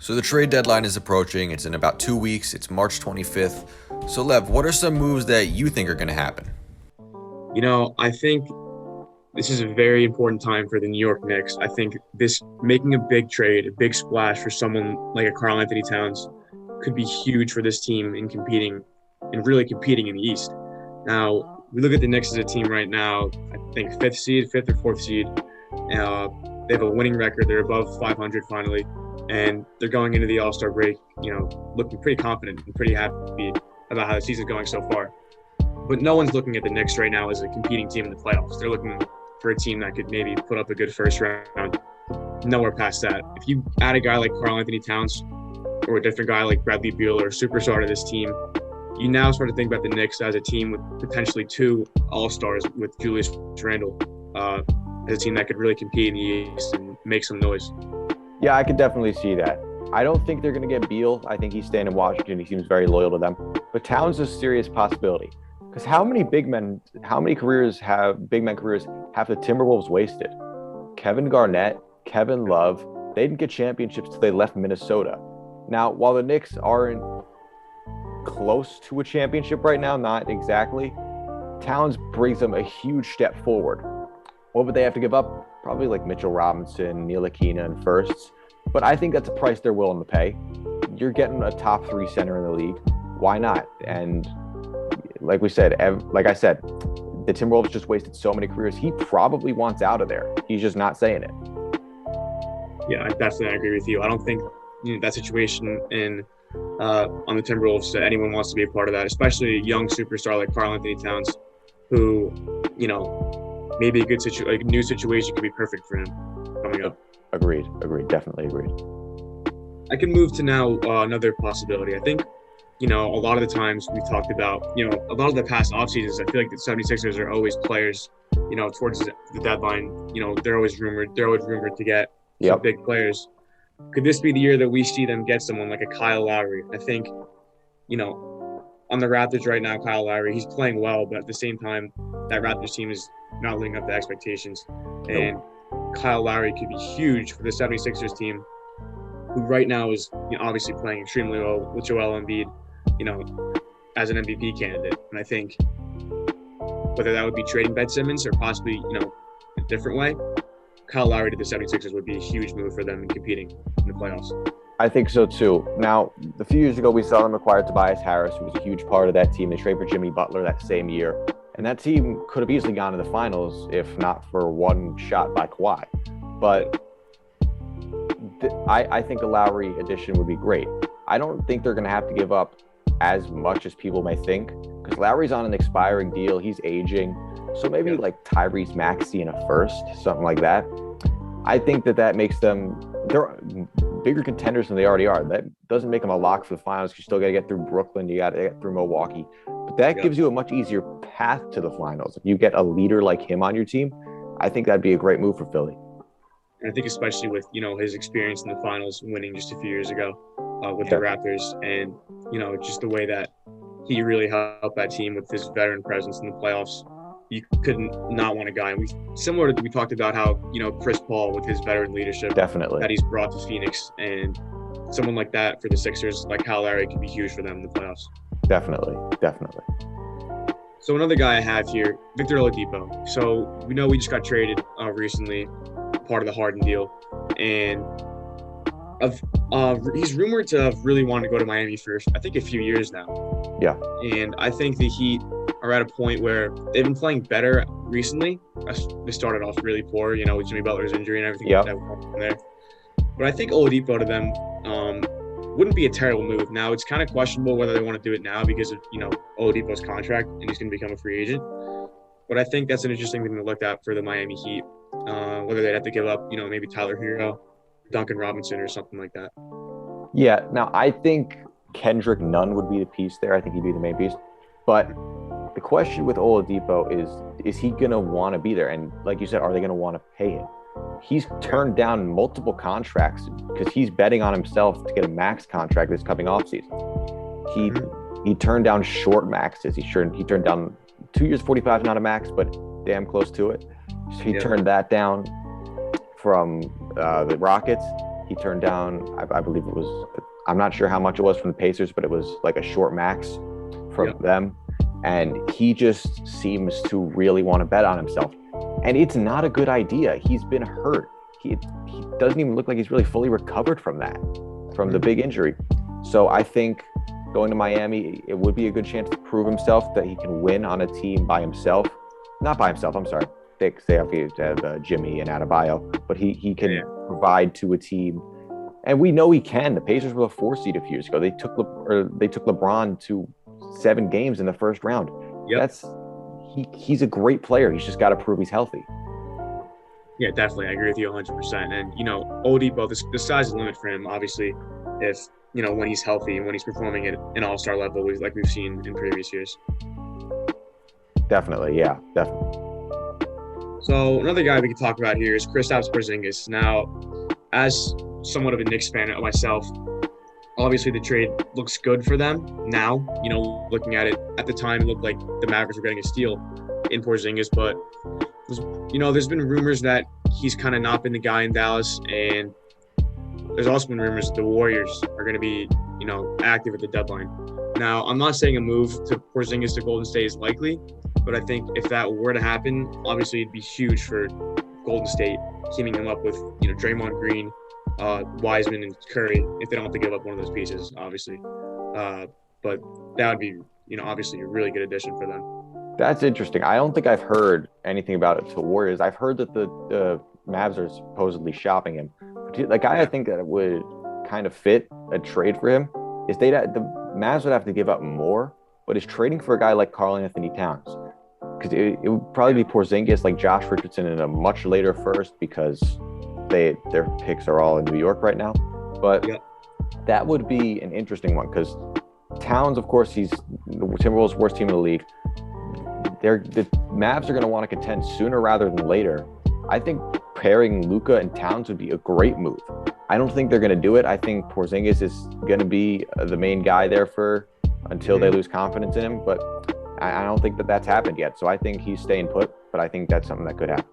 So the trade deadline is approaching. It's in about 2 weeks. It's March 25th. So Lev, what are some moves that you think are going to happen? I think this is a very important time for the New York Knicks. I think this making a big trade, a big splash for someone like a Karl Anthony Towns could be huge for this team in competing and really competing in the East. Now, we look at the Knicks as a team right now, I think fifth or fourth seed. They have a winning record. They're above 500 finally, and they're going into the All-Star break, looking pretty confident and pretty happy about how the season's going so far. But no one's looking at the Knicks right now as a competing team in the playoffs. They're looking for a team that could maybe put up a good first round. Nowhere past that. If you add a guy like Karl Anthony Towns or a different guy like Bradley Beal or a superstar to this team, you now start to think about the Knicks as a team with potentially two All-Stars with Julius Randle as a team that could really compete in the East and make some noise. Yeah, I could definitely see that. I don't think they're going to get Beal. I think he's staying in Washington. He seems very loyal to them. But Towns is a serious possibility. Because how many big men careers have the Timberwolves wasted? Kevin Garnett, Kevin Love, they didn't get championships till they left Minnesota. Now, while the Knicks aren't close to a championship right now, not exactly, Towns brings them a huge step forward. What would they have to give up? Probably like Mitchell Robinson, Ntilikina, and firsts. But I think that's a price they're willing to pay. You're getting a top 3 center in the league. Why not? And like I said, the Timberwolves just wasted so many careers. He probably wants out of there. He's just not saying it. Yeah, I definitely agree with you. I don't think that situation on the Timberwolves that anyone wants to be a part of that, especially a young superstar like Karl Anthony Towns, who, maybe a new situation could be perfect for him coming up. Agreed. Definitely agreed. I can move to now another possibility. I think, a lot of the times we've talked about, a lot of the past off seasons, I feel like the 76ers are always players, towards the deadline, they're always rumored to get some big players. Could this be the year that we see them get someone like a Kyle Lowry? I think, on the Raptors right now, Kyle Lowry, he's playing well, but at the same time, that Raptors team is not living up to expectations. And Kyle Lowry could be huge for the 76ers team, who right now is obviously playing extremely well with Joel Embiid, as an MVP candidate. And I think whether that would be trading Ben Simmons or possibly, a different way, Kyle Lowry to the 76ers would be a huge move for them in competing in the playoffs. I think so too. Now, a few years ago, we saw them acquire Tobias Harris, who was a huge part of that team. They traded for Jimmy Butler that same year. And that team could have easily gone to the finals if not for one shot by Kawhi. But I think a Lowry addition would be great. I don't think they're going to have to give up as much as people may think, because Lowry's on an expiring deal. He's aging. So maybe like Tyrese Maxey in a first, something like that. I think that makes them they're bigger contenders than they already are. That doesn't make them a lock for the finals. You still got to get through Brooklyn. You got to get through Milwaukee. But that gives you a much easier path to the finals. If you get a leader like him on your team, I think that'd be a great move for Philly. And I think especially with, his experience in the finals, winning just a few years ago with the Raptors, and, just the way that he really helped that team with his veteran presence in the playoffs. You couldn't not want a guy. And we talked about how, Chris Paul with his veteran leadership Definitely that he's brought to Phoenix, and someone like that for the Sixers, like Kyle Lowry, could be huge for them in the playoffs. Definitely. So another guy I have here, Victor Oladipo. So we know we just got traded recently, part of the Harden deal, and he's rumored to have really wanted to go to Miami for, I think, a few years now. Yeah. And I think the Heat are at a point where they've been playing better recently. They started off really poor, with Jimmy Butler's injury and everything like that from there. But I think Oladipo to them wouldn't be a terrible move. Now, it's kind of questionable whether they want to do it now because of, Oladipo's contract and he's going to become a free agent. But I think that's an interesting thing to look at for the Miami Heat, whether they'd have to give up, maybe Tyler Hero, Duncan Robinson, or something like that. Yeah. Now, I think Kendrick Nunn would be the piece there. I think he'd be the main piece. But the question with Oladipo is he going to want to be there? And like you said, are they going to want to pay him? He's turned down multiple contracts because he's betting on himself to get a max contract this coming offseason. He turned down short maxes. He turned down 2 years, 45, not a max, but damn close to it. So he turned that down from the Rockets. He turned down, I believe it was, I'm not sure how much it was from the Pacers, but it was like a short max from them. And he just seems to really want to bet on himself. And it's not a good idea. He's been hurt. He doesn't even look like he's really fully recovered from that, from the big injury. So I think going to Miami, it would be a good chance to prove himself that he can win on a team by himself. Not by himself, I'm sorry. They have to have Jimmy and Adebayo, but he can provide to a team. And we know he can. The Pacers were the 4 seed a few years ago. They took LeBron to 7 games in the first round. Yep. He's a great player. He's just got to prove he's healthy. Yeah, definitely. I agree with you 100%. And, Oladipo, the sky's the limit for him, obviously, if, when he's healthy and when he's performing at an all-star level, like we've seen in previous years. Definitely, yeah, definitely. So another guy we could talk about here is Kristaps Porzingis. Now, as somewhat of a Knicks fan myself, obviously the trade looks good for them now. Looking at it, at the time, it looked like the Mavericks were getting a steal in Porzingis, but there's been rumors that he's kind of not been the guy in Dallas, and there's also been rumors that the Warriors are going to be, active at the deadline. Now, I'm not saying a move to Porzingis to Golden State is likely, but I think if that were to happen, obviously it'd be huge for Golden State, teaming him up with, Draymond Green, Wiseman, and Curry, if they don't have to give up one of those pieces, obviously. But that would be, obviously a really good addition for them. That's interesting. I don't think I've heard anything about it to Warriors. I've heard that the Mavs are supposedly shopping him. The guy I think that would kind of fit a trade for him is the Mavs would have to give up more, but is trading for a guy like Karl Anthony Towns. Because it would probably be Porzingis, like Josh Richardson, in a much later first, because their picks are all in New York right now. But that would be an interesting one, because Towns, of course, he's the Timberwolves' worst team in the league. The Mavs are going to want to contend sooner rather than later. I think pairing Luka and Towns would be a great move. I don't think they're going to do it. I think Porzingis is going to be the main guy there until they lose confidence in him. But I don't think that's happened yet. So I think he's staying put, but I think that's something that could happen.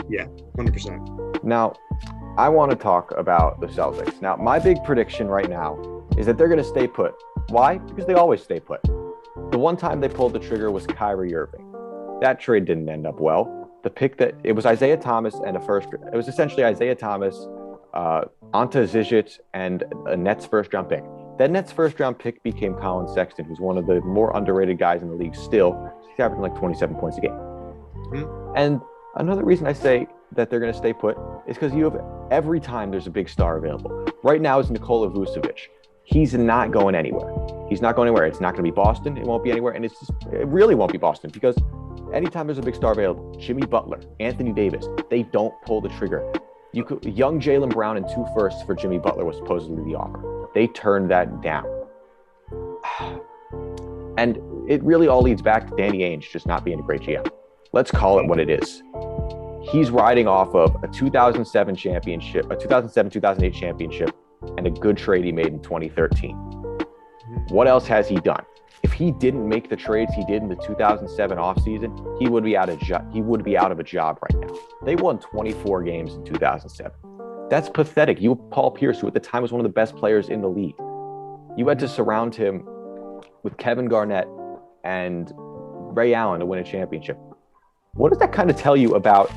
Yeah, 100%. Now, I want to talk about the Celtics. Now, my big prediction right now is that they're going to stay put. Why? Because they always stay put. The one time they pulled the trigger was Kyrie Irving. That trade didn't end up well. The pick it was Isaiah Thomas and it was essentially Isaiah Thomas, Ante Zizic, and a Nets first-round pick. That Nets first-round pick became Colin Sexton, who's one of the more underrated guys in the league still. He's averaging like 27 points a game. Mm-hmm. And another reason I say that they're going to stay put is because you have every time there's a big star available. Right now is Nikola Vucevic. He's not going anywhere. He's not going anywhere. It's not going to be Boston. It won't be anywhere. And it really won't be Boston, because anytime there's a big star available, Jimmy Butler, Anthony Davis, they don't pull the trigger. Young Jaylen Brown and 2 firsts for Jimmy Butler was supposedly the offer. They turned that down. And it really all leads back to Danny Ainge just not being a great GM. Let's call it what it is. He's riding off of a 2007 championship, a 2007-2008 championship, and a good trade he made in 2013. What else has he done? If he didn't make the trades he did in the 2007 offseason, he would be out of a job right now. They won 24 games in 2007. That's pathetic. You have Paul Pierce, who at the time was one of the best players in the league. You had to surround him with Kevin Garnett and Ray Allen to win a championship. What does that kind of tell you about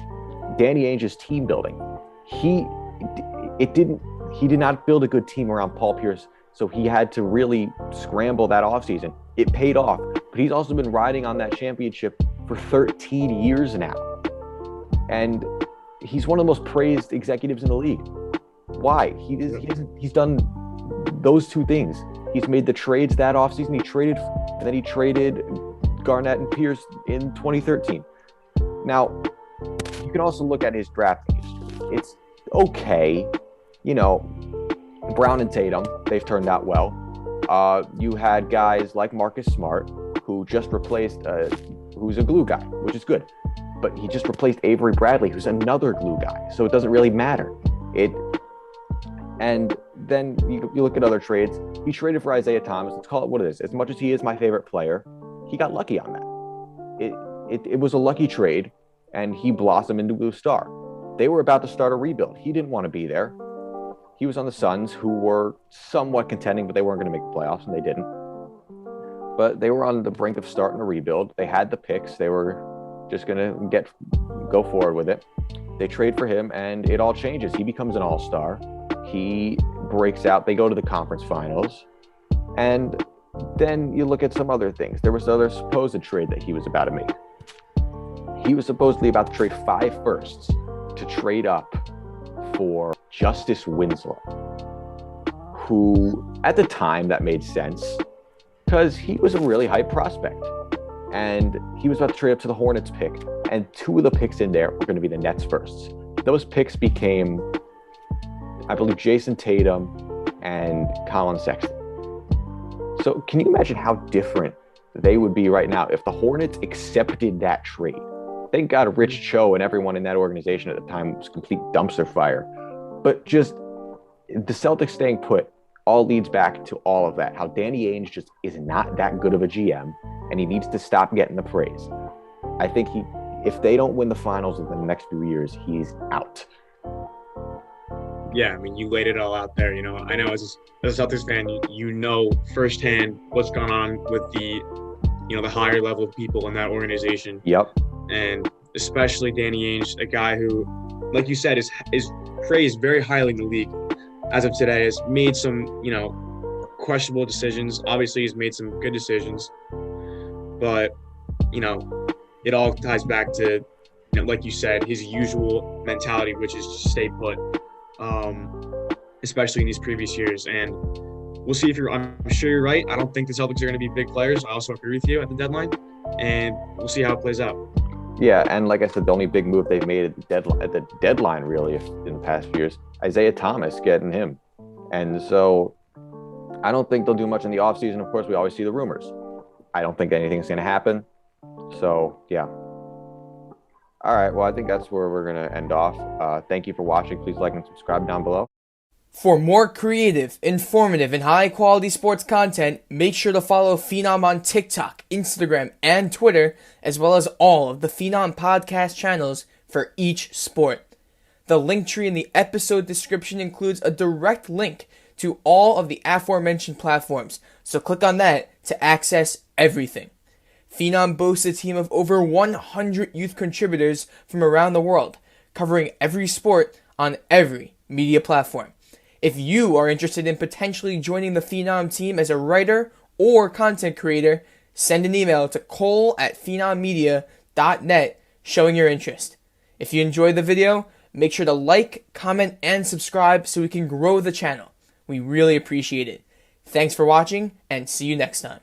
Danny Ainge's team building? He did not build a good team around Paul Pierce, so he had to really scramble that offseason. It paid off, but he's also been riding on that championship for 13 years now. And he's one of the most praised executives in the league. Why? He's done those 2 things. He's made the trades that offseason. He traded Garnett and Pierce in 2013. Now, you can also look at his drafting history. It's okay. Brown and Tatum, they've turned out well. You had guys like Marcus Smart, who just replaced, who's a glue guy, which is good. But he just replaced Avery Bradley, who's another glue guy. So it doesn't really matter. And then you look at other trades. He traded for Isaiah Thomas. Let's call it what it is. As much as he is my favorite player, he got lucky on that. It was a lucky trade, and he blossomed into a star. They were about to start a rebuild. He didn't want to be there. He was on the Suns, who were somewhat contending, but they weren't going to make the playoffs, and they didn't. But they were on the brink of starting a rebuild. They had the picks. They were just going to go forward with it. They trade for him, and it all changes. He becomes an all-star. He breaks out. They go to the conference finals. And then you look at some other things. There was another supposed trade that he was about to make. He was supposedly about to trade 5 firsts to trade up for Justice Winslow, who at the time that made sense because he was a really hype prospect. And he was about to trade up to the Hornets pick. And 2 of the picks in there were going to be the Nets firsts. Those picks became, I believe, Jason Tatum and Colin Sexton. So can you imagine how different they would be right now if the Hornets accepted that trade? Thank God Rich Cho and everyone in that organization at the time was complete dumpster fire. But just the Celtics staying put all leads back to all of that, how Danny Ainge just is not that good of a GM, and he needs to stop getting the praise. I think if they don't win the finals within the next few years, he's out. Yeah, I mean, you laid it all out there. I know as a Celtics fan, you know firsthand what's gone on with the higher level people in that organization. Yep. And especially Danny Ainge, a guy who, like you said, is praised very highly in the league as of today, has made some, questionable decisions. Obviously, he's made some good decisions. But, it all ties back to, like you said, his usual mentality, which is just stay put, especially in these previous years. And we'll see I'm sure you're right. I don't think the Celtics are going to be big players. I also agree with you at the deadline. And we'll see how it plays out. Yeah, and like I said, the only big move they've made at the deadline, really, in the past few years, Isaiah Thomas, getting him. And so I don't think they'll do much in the offseason. Of course, we always see the rumors. I don't think anything's going to happen. So, yeah. All right, well, I think that's where we're going to end off. Thank you for watching. Please like and subscribe down below. For more creative, informative, and high-quality sports content, make sure to follow Phenom on TikTok, Instagram, and Twitter, as well as all of the Phenom podcast channels for each sport. The link tree in the episode description includes a direct link to all of the aforementioned platforms, so click on that to access everything. Phenom boasts a team of over 100 youth contributors from around the world, covering every sport on every media platform. If you are interested in potentially joining the Phenom team as a writer or content creator, send an email to cole@phenommedia.net showing your interest. If you enjoyed the video, make sure to like, comment, and subscribe so we can grow the channel. We really appreciate it. Thanks for watching, and see you next time.